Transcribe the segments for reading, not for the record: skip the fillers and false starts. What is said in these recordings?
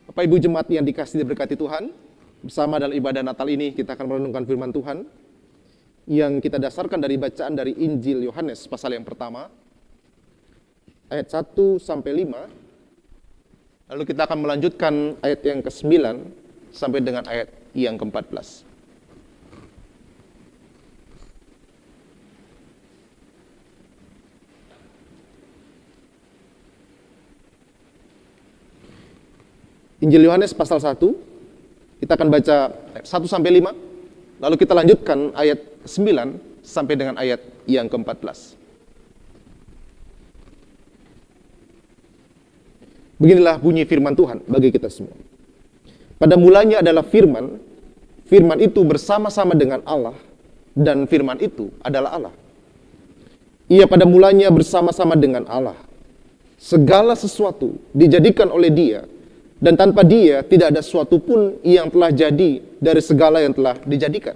Bapak Ibu jemaat yang dikasihi diberkati Tuhan, bersama dalam ibadah Natal ini kita akan merenungkan firman Tuhan yang kita dasarkan dari bacaan dari Injil Yohanes pasal yang pertama, ayat 1 sampai 5. Lalu kita akan melanjutkan ayat yang ke-9 sampai dengan ayat yang ke-14. Injil Yohanes pasal 1, kita akan baca ayat 1 sampai 5, lalu kita lanjutkan ayat 9 sampai dengan ayat yang ke-14. Beginilah bunyi firman Tuhan bagi kita semua. Pada mulanya adalah firman, firman itu bersama-sama dengan Allah, dan firman itu adalah Allah. Ia pada mulanya bersama-sama dengan Allah. Segala sesuatu dijadikan oleh Dia, dan tanpa Dia tidak ada sesuatu pun yang telah jadi dari segala yang telah dijadikan.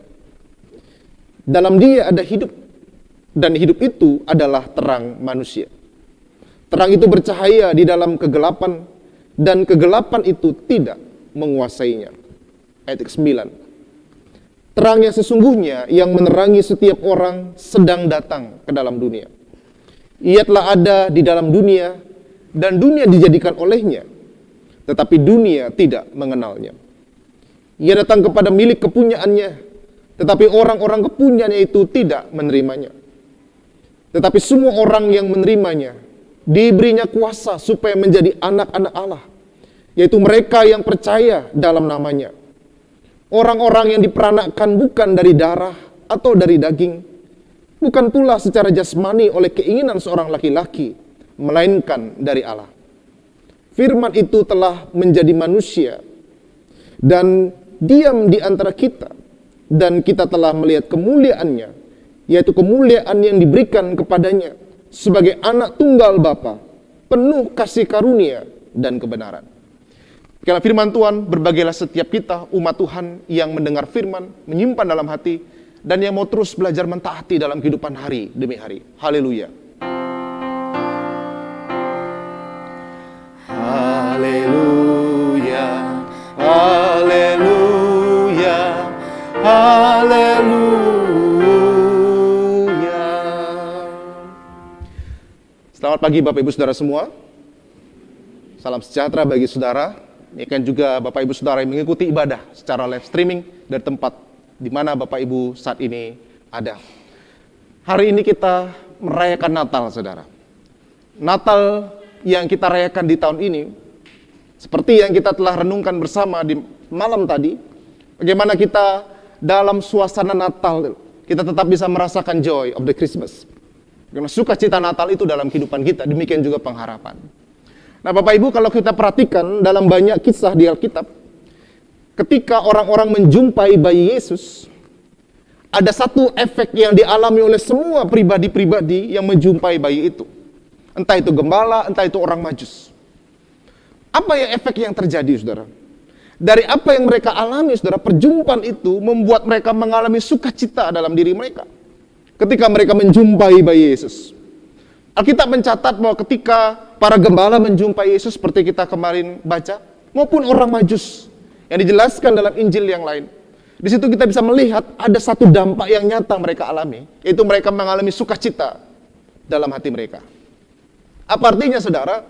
Dalam Dia ada hidup, dan hidup itu adalah terang manusia. Terang itu bercahaya di dalam kegelapan, dan kegelapan itu tidak menguasainya. Ayat ke-9. Terang yang sesungguhnya yang menerangi setiap orang sedang datang ke dalam dunia. Ia telah ada di dalam dunia, dan dunia dijadikan olehnya, tetapi dunia tidak mengenalnya. Ia datang kepada milik kepunyaannya, tetapi orang-orang kepunyaannya itu tidak menerimanya. Tetapi semua orang yang menerimanya, diberinya kuasa supaya menjadi anak-anak Allah, yaitu mereka yang percaya dalam namanya. Orang-orang yang diperanakkan bukan dari darah atau dari daging, bukan pula secara jasmani oleh keinginan seorang laki-laki, melainkan dari Allah. Firman itu telah menjadi manusia dan diam di antara kita, dan kita telah melihat kemuliaannya, yaitu kemuliaan yang diberikan kepadanya sebagai anak tunggal Bapa, penuh kasih karunia dan kebenaran. Demikianlah firman Tuhan, berbahagialah setiap kita umat Tuhan yang mendengar firman, menyimpan dalam hati, dan yang mau terus belajar mentaati dalam kehidupan hari demi hari. Haleluya. Haleluya, haleluya, haleluya. Selamat pagi Bapak Ibu Saudara semua. Salam sejahtera bagi saudara. Demikian juga Bapak Ibu Saudara yang mengikuti ibadah secara live streaming dari tempat di mana Bapak Ibu saat ini ada. Hari ini kita merayakan Natal, saudara. Natal yang kita rayakan di tahun ini, seperti yang kita telah renungkan bersama di malam tadi, bagaimana kita dalam suasana Natal, kita tetap bisa merasakan joy of the Christmas. Karena sukacita Natal itu dalam kehidupan kita, demikian juga pengharapan. Nah Bapak Ibu, kalau kita perhatikan dalam banyak kisah di Alkitab, ketika orang-orang menjumpai bayi Yesus, ada satu efek yang dialami oleh semua pribadi-pribadi yang menjumpai bayi itu. Entah itu gembala, entah itu orang Majus. Apa yang efek yang terjadi, saudara? Dari apa yang mereka alami, saudara, perjumpaan itu membuat mereka mengalami sukacita dalam diri mereka. Ketika mereka menjumpai bayi Yesus. Alkitab mencatat bahwa ketika para gembala menjumpai Yesus, seperti kita kemarin baca, maupun orang Majus, yang dijelaskan dalam Injil yang lain. Di situ kita bisa melihat ada satu dampak yang nyata mereka alami, yaitu mereka mengalami sukacita dalam hati mereka. Apa artinya, saudara?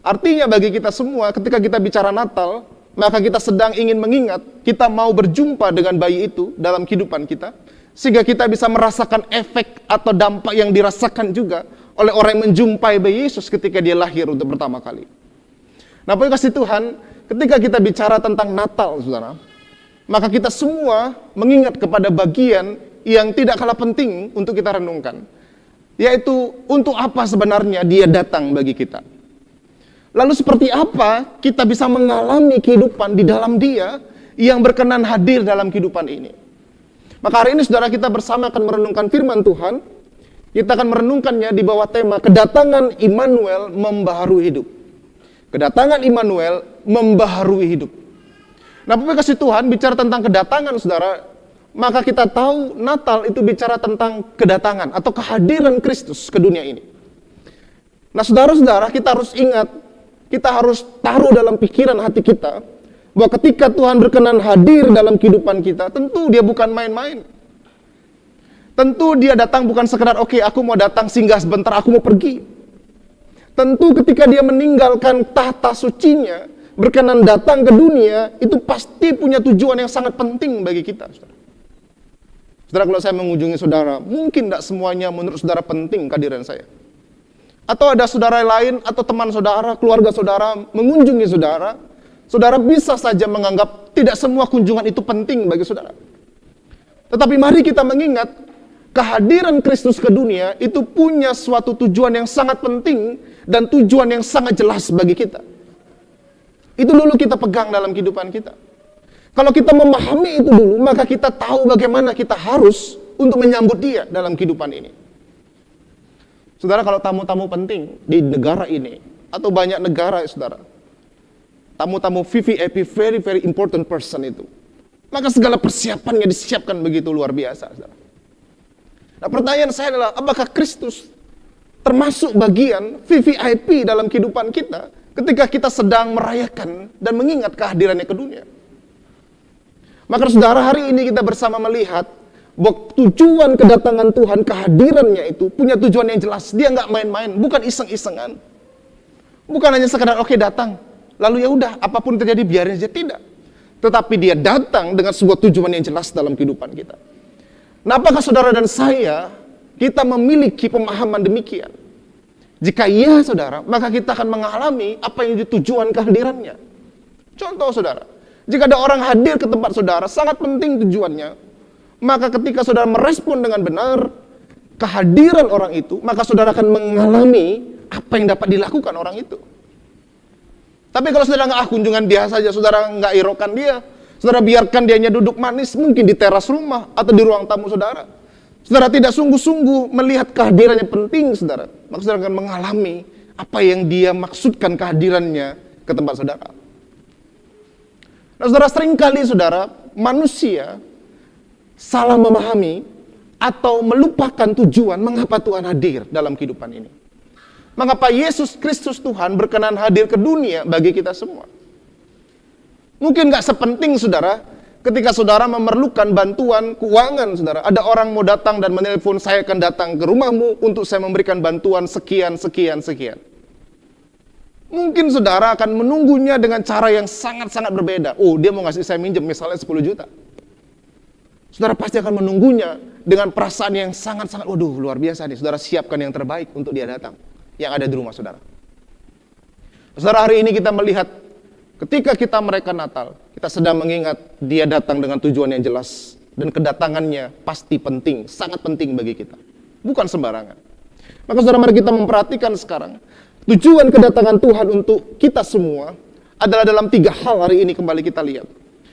Artinya bagi kita semua, ketika kita bicara Natal, maka kita sedang ingin mengingat, kita mau berjumpa dengan bayi itu dalam kehidupan kita, sehingga kita bisa merasakan efek atau dampak yang dirasakan juga oleh orang yang menjumpai bayi Yesus ketika dia lahir untuk pertama kali. Nah, Bapak kasih Tuhan, ketika kita bicara tentang Natal, saudara, maka kita semua mengingat kepada bagian yang tidak kalah penting untuk kita renungkan, yaitu untuk apa sebenarnya dia datang bagi kita. Lalu seperti apa kita bisa mengalami kehidupan di dalam dia yang berkenan hadir dalam kehidupan ini. Maka hari ini saudara, kita bersama akan merenungkan firman Tuhan. Kita akan merenungkannya di bawah tema kedatangan Immanuel membaharui hidup. Kedatangan Immanuel membaharui hidup. Nah, Bapak kasih Tuhan, bicara tentang kedatangan saudara, maka kita tahu Natal itu bicara tentang kedatangan atau kehadiran Kristus ke dunia ini. Nah, saudara-saudara, kita harus ingat kita harus taruh dalam pikiran hati kita, bahwa ketika Tuhan berkenan hadir dalam kehidupan kita, tentu dia bukan main-main. Tentu dia datang bukan sekedar, oke, aku mau datang singgah sebentar, aku mau pergi. Tentu ketika dia meninggalkan tahta sucinya, berkenan datang ke dunia, itu pasti punya tujuan yang sangat penting bagi kita. Saudara, kalau saya mengunjungi saudara, mungkin tidak semuanya menurut saudara penting kehadiran saya. Atau ada saudara lain, atau teman saudara, keluarga saudara, mengunjungi saudara, saudara bisa saja menganggap tidak semua kunjungan itu penting bagi saudara. Tetapi mari kita mengingat, kehadiran Kristus ke dunia itu punya suatu tujuan yang sangat penting dan tujuan yang sangat jelas bagi kita. Itu dulu kita pegang dalam kehidupan kita. Kalau kita memahami itu dulu, maka kita tahu bagaimana kita harus untuk menyambut dia dalam kehidupan ini. Saudara, kalau tamu-tamu penting di negara ini, atau banyak negara, saudara, tamu-tamu VVIP, very very important person itu, maka segala persiapannya disiapkan begitu luar biasa, saudara. Nah, pertanyaan saya adalah, apakah Kristus termasuk bagian VVIP dalam kehidupan kita ketika kita sedang merayakan dan mengingat kehadirannya ke dunia? Maka saudara, hari ini kita bersama melihat bahwa tujuan kedatangan Tuhan, kehadirannya itu punya tujuan yang jelas. Dia nggak main-main, bukan iseng-isengan. Bukan hanya sekedar oke datang, lalu ya udah apapun terjadi biarin aja, tidak. Tetapi dia datang dengan sebuah tujuan yang jelas dalam kehidupan kita. Nah, apakah saudara dan saya kita memiliki pemahaman demikian? Jika iya saudara, maka kita akan mengalami apa yang jadi tujuan kehadirannya. Contoh saudara, jika ada orang hadir ke tempat saudara, sangat penting tujuannya. Maka ketika saudara merespon dengan benar kehadiran orang itu, maka saudara akan mengalami apa yang dapat dilakukan orang itu. Tapi kalau saudara nggak kunjungan dia saja, saudara nggak hiraukan dia, saudara biarkan dianya duduk manis mungkin di teras rumah atau di ruang tamu saudara, saudara tidak sungguh-sungguh melihat kehadirannya penting saudara, maka saudara akan mengalami apa yang dia maksudkan kehadirannya ke tempat saudara. Nah, saudara, seringkali saudara, manusia salah memahami atau melupakan tujuan mengapa Tuhan hadir dalam kehidupan ini. Mengapa Yesus Kristus Tuhan berkenan hadir ke dunia bagi kita semua. Mungkin gak sepenting saudara, ketika saudara memerlukan bantuan keuangan saudara, ada orang mau datang dan menelpon, saya akan datang ke rumahmu untuk saya memberikan bantuan sekian. Mungkin saudara akan menunggunya dengan cara yang sangat-sangat berbeda. Oh, dia mau ngasih saya minjem misalnya 10 juta. Saudara pasti akan menunggunya dengan perasaan yang sangat-sangat, waduh luar biasa nih. Saudara siapkan yang terbaik untuk dia datang, yang ada di rumah saudara. Saudara, hari ini kita melihat ketika kita merayakan Natal, kita sedang mengingat dia datang dengan tujuan yang jelas. Dan kedatangannya pasti penting, sangat penting bagi kita. Bukan sembarangan. Maka saudara, mari kita memperhatikan sekarang. Tujuan kedatangan Tuhan untuk kita semua adalah dalam 3 hal hari ini kembali kita lihat.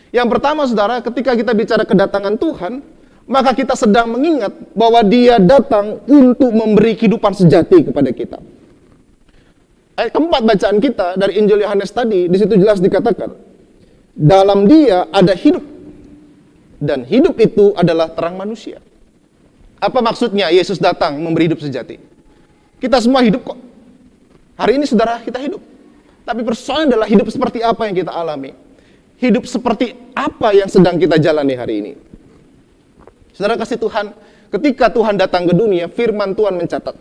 Yang pertama saudara, ketika kita bicara kedatangan Tuhan, maka kita sedang mengingat bahwa dia datang untuk memberi kehidupan sejati kepada kita. Ayat keempat bacaan kita dari Injil Yohanes tadi, di situ jelas dikatakan, dalam dia ada hidup, dan hidup itu adalah terang manusia. Apa maksudnya Yesus datang memberi hidup sejati? Kita semua hidup kok. Hari ini saudara kita hidup. Tapi persoalan adalah hidup seperti apa yang kita alami. Hidup seperti apa yang sedang kita jalani hari ini. Saudara kasih Tuhan, ketika Tuhan datang ke dunia, firman Tuhan mencatat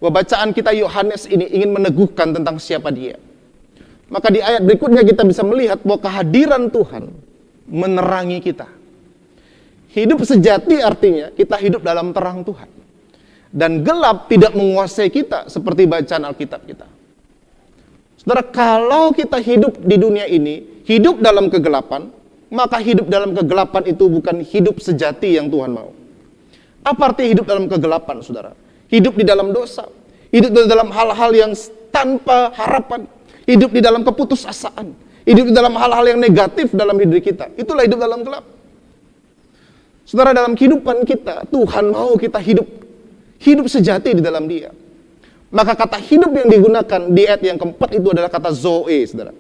bahwa bacaan kita Yohanes ini ingin meneguhkan tentang siapa dia. Maka di ayat berikutnya kita bisa melihat bahwa kehadiran Tuhan menerangi kita. Hidup sejati artinya kita hidup dalam terang Tuhan. Dan gelap tidak menguasai kita seperti bacaan Alkitab kita. Saudara, kalau kita hidup di dunia ini, hidup dalam kegelapan, maka hidup dalam kegelapan itu bukan hidup sejati yang Tuhan mau. Apa arti hidup dalam kegelapan, saudara? Hidup di dalam dosa, hidup di dalam hal-hal yang tanpa harapan, hidup di dalam keputusasaan, hidup di dalam hal-hal yang negatif dalam hidup kita. Itulah hidup dalam gelap. Saudara, dalam kehidupan kita, Tuhan mau kita hidup sejati di dalam dia. Maka kata hidup yang digunakan di ayat yang keempat itu adalah kata zoe, saudara.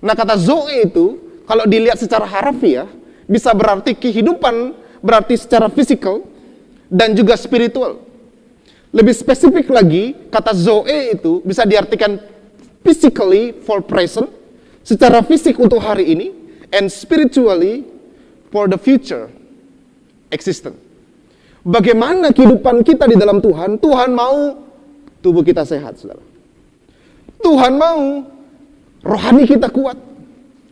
Nah, kata zoe itu, kalau dilihat secara harafiah, bisa berarti kehidupan, berarti secara fisikal, dan juga spiritual. Lebih spesifik lagi, kata zoe itu bisa diartikan physically for present, secara fisik untuk hari ini, and spiritually for the future existence. Bagaimana kehidupan kita di dalam Tuhan? Tuhan mau tubuh kita sehat, saudara. Tuhan mau rohani kita kuat,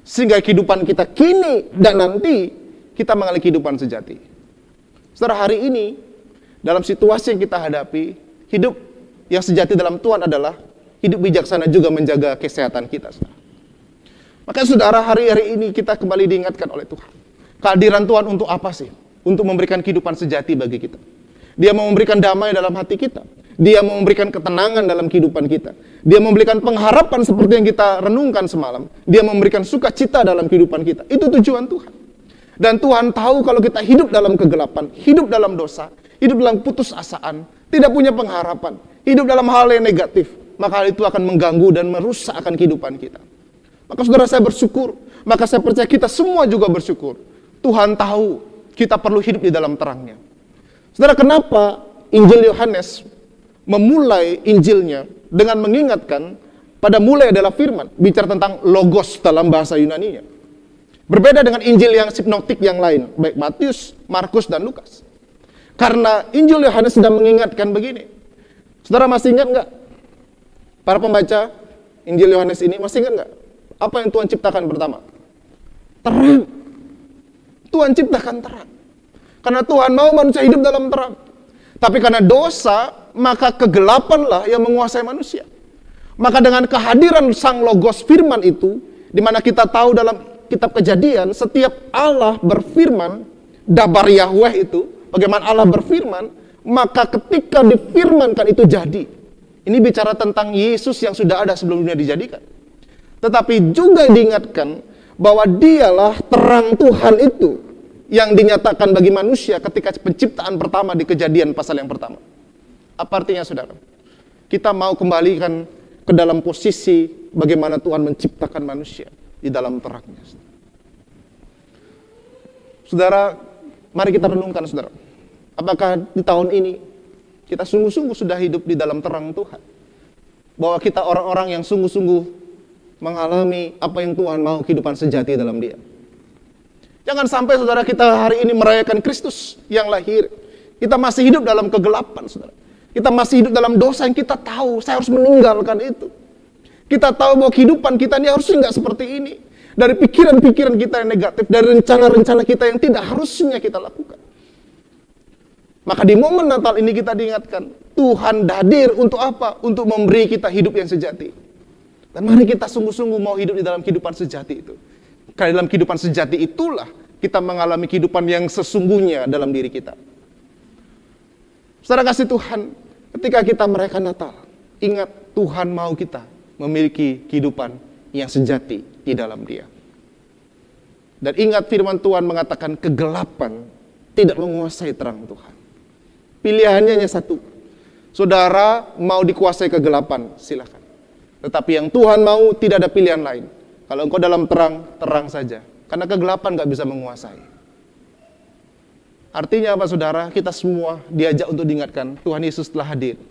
sehingga kehidupan kita kini dan nanti kita mengalami kehidupan sejati. Saudara, hari ini dalam situasi yang kita hadapi, hidup yang sejati dalam Tuhan adalah hidup bijaksana juga menjaga kesehatan kita, saudara. Maka saudara, hari-hari ini kita kembali diingatkan oleh Tuhan. Kehadiran Tuhan untuk apa sih? Untuk memberikan kehidupan sejati bagi kita. Dia mau memberikan damai dalam hati kita. Dia mau memberikan ketenangan dalam kehidupan kita. Dia memberikan pengharapan seperti yang kita renungkan semalam. Dia memberikan sukacita dalam kehidupan kita. Itu tujuan Tuhan. Dan Tuhan tahu kalau kita hidup dalam kegelapan, hidup dalam dosa, hidup dalam putus asaan, tidak punya pengharapan, hidup dalam hal yang negatif, maka hal itu akan mengganggu dan merusak akan kehidupan kita. Maka saudara, saya bersyukur, maka saya percaya kita semua juga bersyukur. Tuhan tahu kita perlu hidup di dalam terangnya. Saudara, kenapa Injil Yohanes memulai Injilnya dengan mengingatkan pada mulai adalah firman, bicara tentang logos dalam bahasa Yunaninya. Berbeda dengan Injil yang sinoptik yang lain, baik Matius, Markus, dan Lukas. Karena Injil Yohanes sedang mengingatkan begini. Saudara masih ingat nggak? Para pembaca Injil Yohanes ini masih ingat nggak? Apa yang Tuhan ciptakan pertama? Terang. Tuhan ciptakan terang. Karena Tuhan mau manusia hidup dalam terang. Tapi karena dosa, maka kegelapanlah yang menguasai manusia. Maka dengan kehadiran Sang Logos firman itu, di mana kita tahu dalam kitab Kejadian, setiap Allah berfirman, Dabar Yahweh itu, bagaimana Allah berfirman, maka ketika difirmankan itu jadi. Ini bicara tentang Yesus yang sudah ada sebelum dunia dijadikan. Tetapi juga diingatkan bahwa dialah terang Tuhan itu yang dinyatakan bagi manusia ketika penciptaan pertama di Kejadian pasal yang pertama. Apa artinya, saudara? Kita mau kembalikan ke dalam posisi bagaimana Tuhan menciptakan manusia di dalam terangnya. Saudara, mari kita renungkan, saudara. Apakah di tahun ini kita sungguh-sungguh sudah hidup di dalam terang Tuhan? Bahwa kita orang-orang yang sungguh-sungguh mengalami apa yang Tuhan mau, kehidupan sejati dalam Dia. Jangan sampai saudara kita hari ini merayakan Kristus yang lahir. Kita masih hidup dalam kegelapan, saudara. Kita masih hidup dalam dosa yang kita tahu, saya harus meninggalkan itu. Kita tahu bahwa kehidupan kita ini harusnya nggak seperti ini. Dari pikiran-pikiran kita yang negatif, dari rencana-rencana kita yang tidak harusnya kita lakukan. Maka di momen Natal ini kita diingatkan, Tuhan hadir untuk apa? Untuk memberi kita hidup yang sejati. Dan mari kita sungguh-sungguh mau hidup di dalam kehidupan sejati itu. Karena dalam kehidupan sejati itulah kita mengalami kehidupan yang sesungguhnya dalam diri kita. Saudara kasih Tuhan, ketika kita merayakan Natal, ingat Tuhan mau kita memiliki kehidupan yang sejati di dalam Dia. Dan ingat firman Tuhan mengatakan kegelapan tidak menguasai terang Tuhan. Pilihannya hanya satu. Saudara mau dikuasai kegelapan, silakan. Tetapi yang Tuhan mau tidak ada pilihan lain. Kalau engkau dalam terang, terang saja. Karena kegelapan gak bisa menguasai. Artinya apa, saudara? Kita semua diajak untuk diingatkan, Tuhan Yesus telah hadir.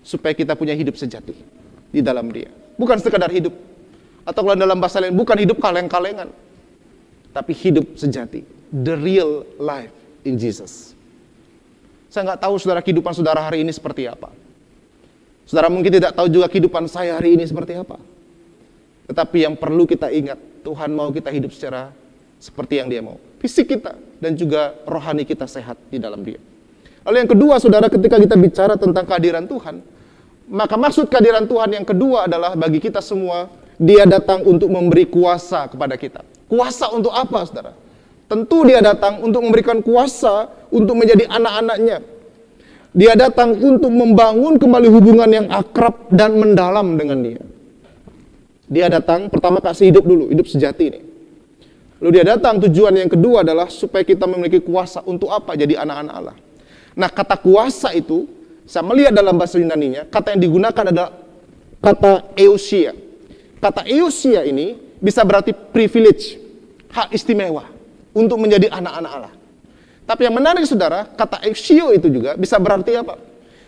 Supaya kita punya hidup sejati di dalam Dia. Bukan sekadar hidup. Atau kalau dalam bahasa lain, bukan hidup kaleng-kalengan. Tapi hidup sejati. The real life in Jesus. Saya gak tahu saudara kehidupan saudara hari ini seperti apa. Saudara mungkin tidak tahu juga kehidupan saya hari ini seperti apa. Tetapi yang perlu kita ingat, Tuhan mau kita hidup secara seperti yang Dia mau. Fisik kita dan juga rohani kita sehat di dalam Dia. Lalu yang kedua, saudara, ketika kita bicara tentang kehadiran Tuhan, maka maksud kehadiran Tuhan yang kedua adalah bagi kita semua, Dia datang untuk memberi kuasa kepada kita. Kuasa untuk apa, saudara? Tentu Dia datang untuk memberikan kuasa untuk menjadi anak-anaknya. Dia datang untuk membangun kembali hubungan yang akrab dan mendalam dengan Dia. Dia datang, pertama kasih hidup dulu, hidup sejati ini. Lalu Dia datang, tujuan yang kedua adalah supaya kita memiliki kuasa untuk apa? Jadi anak-anak Allah. Nah, kata kuasa itu, saya melihat dalam bahasa Yunaninya, kata yang digunakan adalah kata eusia. Kata eusia ini bisa berarti privilege, hak istimewa untuk menjadi anak-anak Allah. Tapi yang menarik, saudara, kata eusio itu juga bisa berarti apa?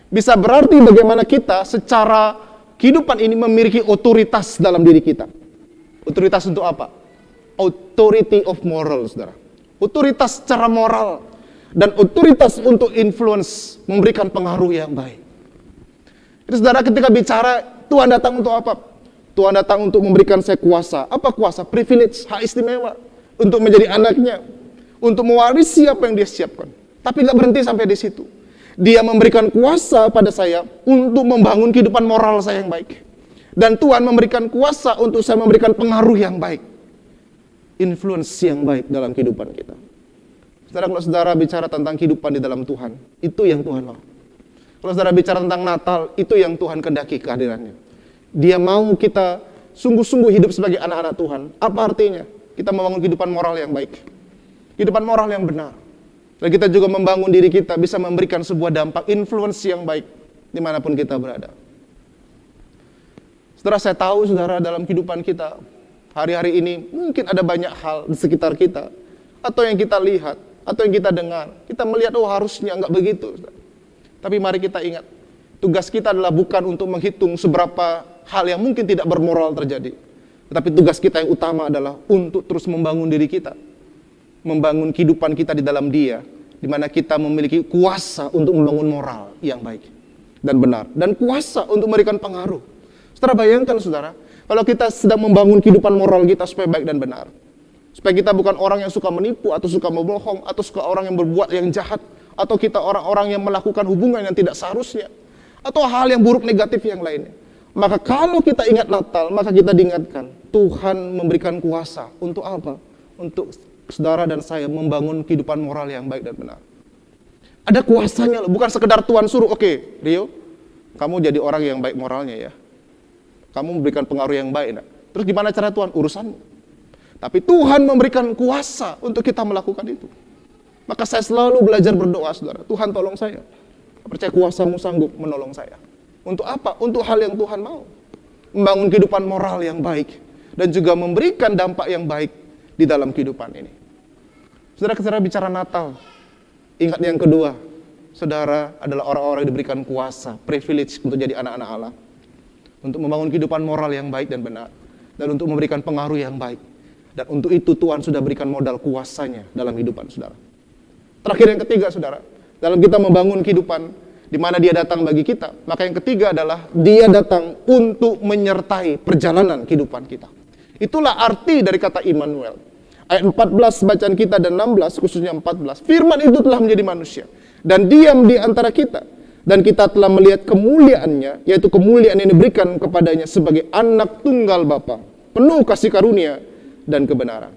Bisa berarti bagaimana kita secara kehidupan ini memiliki otoritas dalam diri kita. Otoritas untuk apa? Authority of moral, saudara. Otoritas secara moral dan otoritas untuk influence, memberikan pengaruh yang baik. Jadi saudara, ketika bicara Tuhan datang untuk apa? Tuhan datang untuk memberikan saya kuasa. Apa kuasa? Privilege, hak istimewa. Untuk menjadi anaknya. Untuk mewarisi apa yang dia siapkan. Tapi gak berhenti sampai di situ. Dia memberikan kuasa pada saya untuk membangun kehidupan moral saya yang baik. Dan Tuhan memberikan kuasa untuk saya memberikan pengaruh yang baik. Influence yang baik dalam kehidupan kita. Saudara, kalau saudara bicara tentang kehidupan di dalam Tuhan, itu yang Tuhan mau. Kalau saudara bicara tentang Natal, itu yang Tuhan kehendaki kehadirannya. Dia mau kita sungguh-sungguh hidup sebagai anak-anak Tuhan. Apa artinya? Kita membangun kehidupan moral yang baik. Kehidupan moral yang benar. Dan kita juga membangun diri kita bisa memberikan sebuah dampak influence yang baik dimanapun kita berada. Setelah saya tahu, saudara, dalam kehidupan kita, hari-hari ini mungkin ada banyak hal di sekitar kita. Atau yang kita lihat, atau yang kita dengar. Kita melihat, oh harusnya enggak begitu. Tapi mari kita ingat, tugas kita adalah bukan untuk menghitung seberapa hal yang mungkin tidak bermoral terjadi. Tetapi tugas kita yang utama adalah untuk terus membangun diri kita. Membangun kehidupan kita di dalam Dia, di mana kita memiliki kuasa untuk membangun moral yang baik dan benar, dan kuasa untuk memberikan pengaruh. Saudara, bayangkan saudara, kalau kita sedang membangun kehidupan moral kita supaya baik dan benar, supaya kita bukan orang yang suka menipu atau suka membohong atau suka orang yang berbuat yang jahat, atau kita orang-orang yang melakukan hubungan yang tidak seharusnya, atau hal yang buruk negatif yang lainnya. Maka kalau kita ingat Natal, maka kita diingatkan Tuhan memberikan kuasa untuk apa? Untuk saudara dan saya membangun kehidupan moral yang baik dan benar. Ada kuasanya loh, bukan sekedar Tuhan suruh, oke, Rio, kamu jadi orang yang baik moralnya ya. Kamu memberikan pengaruh yang baik. Nah. Terus gimana cara Tuhan? Urusanmu. Tapi Tuhan memberikan kuasa untuk kita melakukan itu. Maka saya selalu belajar berdoa, saudara. Tuhan tolong saya. Percaya kuasa-Mu sanggup menolong saya. Untuk apa? Untuk hal yang Tuhan mau. Membangun kehidupan moral yang baik. Dan juga memberikan dampak yang baik di dalam kehidupan ini. Saudara, bicara Natal, ingat yang kedua, saudara adalah orang-orang yang diberikan kuasa, privilege untuk jadi anak-anak Allah. Untuk membangun kehidupan moral yang baik dan benar. Dan untuk memberikan pengaruh yang baik. Dan untuk itu Tuhan sudah berikan modal kuasanya dalam kehidupan saudara. Terakhir yang ketiga saudara, dalam kita membangun kehidupan di mana Dia datang bagi kita, maka yang ketiga adalah Dia datang untuk menyertai perjalanan kehidupan kita. Itulah arti dari kata Immanuel. Ayat 14 bacaan kita dan 16, khususnya 14. Firman itu telah menjadi manusia dan diam di antara kita. Dan kita telah melihat kemuliaannya, yaitu kemuliaan yang diberikan kepadanya sebagai anak tunggal Bapa, penuh kasih karunia dan kebenaran.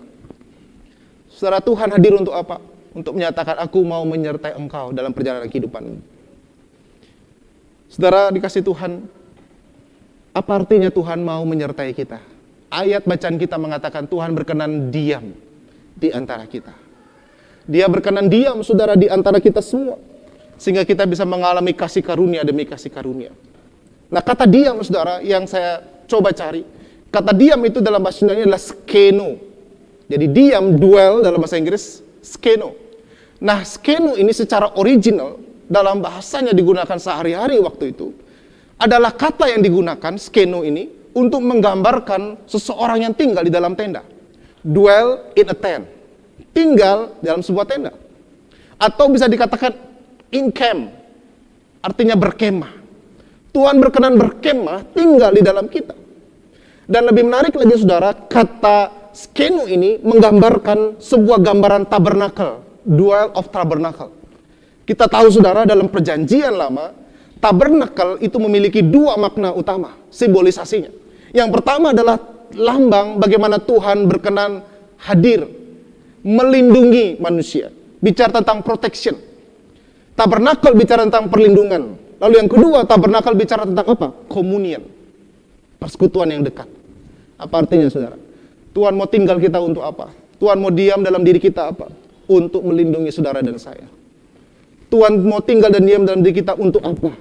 Saudara, Tuhan hadir untuk apa? Untuk menyatakan, aku mau menyertai engkau dalam perjalanan kehidupan. Saudara dikasih Tuhan, apa artinya Tuhan mau menyertai kita? Ayat bacaan kita mengatakan Tuhan berkenan diam di antara kita. Dia berkenan diam, saudara, di antara kita semua. Sehingga kita bisa mengalami kasih karunia demi kasih karunia. Nah, kata diam, saudara, yang saya coba cari, kata diam itu dalam bahasa Yunani adalah skeno. Jadi diam, dwell dalam bahasa Inggris, skeno. Nah, skeno ini secara original, dalam bahasanya digunakan sehari-hari waktu itu, adalah kata yang digunakan, skeno ini, untuk menggambarkan seseorang yang tinggal di dalam tenda. Dwell in a tent. Tinggal dalam sebuah tenda. Atau bisa dikatakan in camp. Artinya berkemah. Tuhan berkenan berkemah tinggal di dalam kita. Dan lebih menarik lagi saudara, kata skeno ini menggambarkan sebuah gambaran tabernakel. Dwell of tabernacle. Kita tahu saudara, dalam perjanjian lama, tabernakel itu memiliki dua makna utama, simbolisasinya. Yang pertama adalah lambang bagaimana Tuhan berkenan hadir, melindungi manusia. Bicara tentang protection. Tabernakel bicara tentang perlindungan. Lalu yang kedua, tabernakel bicara tentang apa? Communion. Persekutuan yang dekat. Apa artinya saudara? Tuhan mau tinggal kita untuk apa? Tuhan mau diam dalam diri kita apa? Untuk melindungi saudara dan saya. Tuhan mau tinggal dan diam dalam diri kita untuk apa?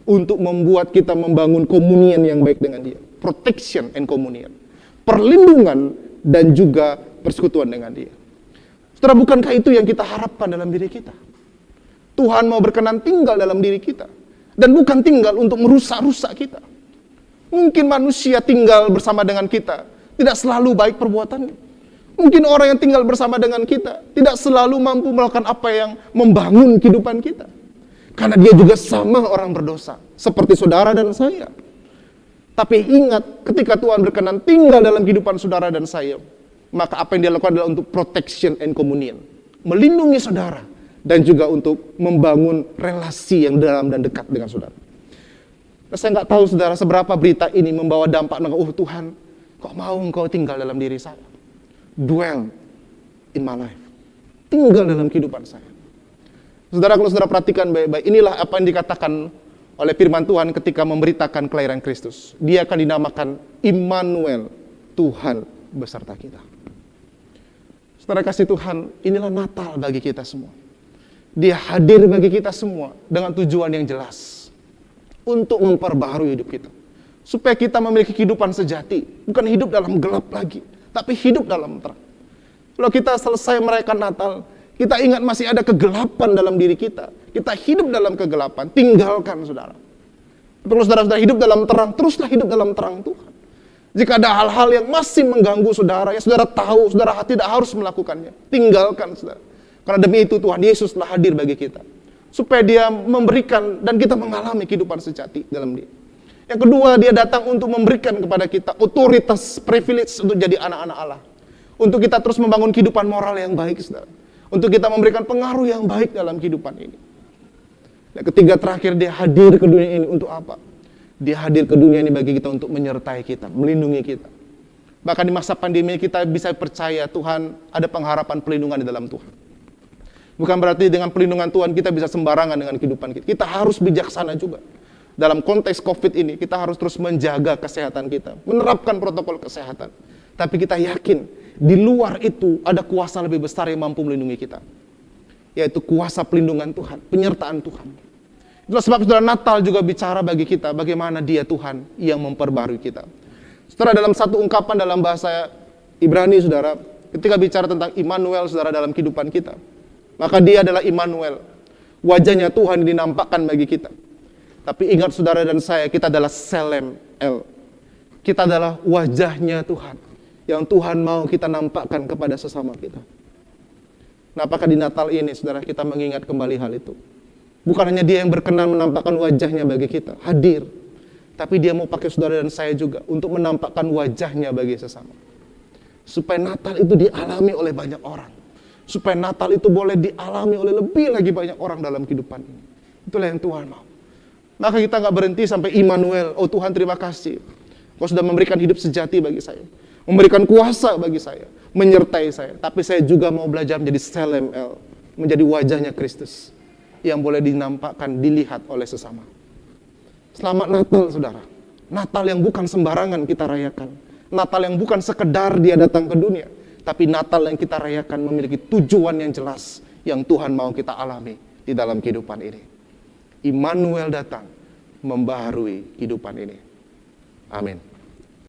Untuk membuat kita membangun komunian yang baik dengan Dia. Protection and communion. Perlindungan dan juga persekutuan dengan Dia. Saudara, bukankah itu yang kita harapkan dalam diri kita? Tuhan mau berkenan tinggal dalam diri kita. Dan bukan tinggal untuk merusak-rusak kita. Mungkin manusia tinggal bersama dengan kita tidak selalu baik perbuatannya. Mungkin orang yang tinggal bersama dengan kita tidak selalu mampu melakukan apa yang membangun kehidupan kita. Karena dia juga sama orang berdosa, seperti saudara dan saya. Tapi ingat, ketika Tuhan berkenan tinggal dalam kehidupan saudara dan saya, maka apa yang dia lakukan adalah untuk protection and communion. Melindungi saudara, dan juga untuk membangun relasi yang dalam dan dekat dengan saudara. Nah, saya nggak tahu saudara seberapa berita ini membawa dampak, Tuhan, kok mau engkau tinggal dalam diri saya? Dwell in my life. Tinggal dalam kehidupan saya. Saudara, kalau saudara perhatikan baik-baik, inilah apa yang dikatakan oleh firman Tuhan ketika memberitakan kelahiran Kristus. Dia akan dinamakan Immanuel, Tuhan beserta kita. Saudara kasih Tuhan, inilah Natal bagi kita semua. Dia hadir bagi kita semua dengan tujuan yang jelas. Untuk memperbaharui hidup kita. Supaya kita memiliki kehidupan sejati. Bukan hidup dalam gelap lagi, tapi hidup dalam terang. Kalau kita selesai merayakan Natal, kita ingat masih ada kegelapan dalam diri kita. Kita hidup dalam kegelapan, tinggalkan saudara. Kalau saudara-saudara hidup dalam terang, teruslah hidup dalam terang Tuhan. Jika ada hal-hal yang masih mengganggu saudara, ya saudara tahu, saudara tidak harus melakukannya. Tinggalkan saudara. Karena demi itu Tuhan Yesus telah hadir bagi kita. Supaya dia memberikan dan kita mengalami kehidupan sejati dalam dia. Yang kedua, dia datang untuk memberikan kepada kita otoritas, privilege untuk jadi anak-anak Allah. Untuk kita terus membangun kehidupan moral yang baik, saudara. Untuk kita memberikan pengaruh yang baik dalam kehidupan ini. Dan ketiga terakhir, dia hadir ke dunia ini untuk apa? Dia hadir ke dunia ini bagi kita untuk menyertai kita, melindungi kita. Bahkan di masa pandemi kita bisa percaya Tuhan ada pengharapan pelindungan di dalam Tuhan. Bukan berarti dengan pelindungan Tuhan kita bisa sembarangan dengan kehidupan kita. Kita harus bijaksana juga. Dalam konteks COVID ini kita harus terus menjaga kesehatan kita, menerapkan protokol kesehatan. Tapi kita yakin di luar itu ada kuasa lebih besar yang mampu melindungi kita. Yaitu kuasa pelindungan Tuhan, penyertaan Tuhan. Itulah sebab saudara Natal juga bicara bagi kita bagaimana dia Tuhan yang memperbarui kita. Saudara, dalam satu ungkapan dalam bahasa Ibrani saudara, ketika bicara tentang Immanuel saudara dalam kehidupan kita, maka dia adalah Immanuel. Wajahnya Tuhan dinampakkan bagi kita. Tapi ingat saudara dan saya, kita adalah Selem El. Kita adalah wajahnya Tuhan yang Tuhan mau kita nampakkan kepada sesama kita. Nah, apakah di Natal ini saudara kita mengingat kembali hal itu? Bukan hanya dia yang berkenan menampakkan wajahnya bagi kita, hadir. Tapi dia mau pakai saudara dan saya juga untuk menampakkan wajahnya bagi sesama. Supaya Natal itu dialami oleh banyak orang. Supaya Natal itu boleh dialami oleh lebih lagi banyak orang dalam kehidupan ini. Itulah yang Tuhan mau. Maka kita gak berhenti sampai Immanuel. Oh Tuhan, terima kasih. Kau sudah memberikan hidup sejati bagi saya. Memberikan kuasa bagi saya. Menyertai saya. Tapi saya juga mau belajar menjadi Selem El. Menjadi wajahnya Kristus. Yang boleh dinampakkan, dilihat oleh sesama. Selamat Natal saudara. Natal yang bukan sembarangan kita rayakan. Natal yang bukan sekedar dia datang ke dunia. Tapi Natal yang kita rayakan memiliki tujuan yang jelas. Yang Tuhan mau kita alami di dalam kehidupan ini. Immanuel datang membaharui kehidupan ini. Amin.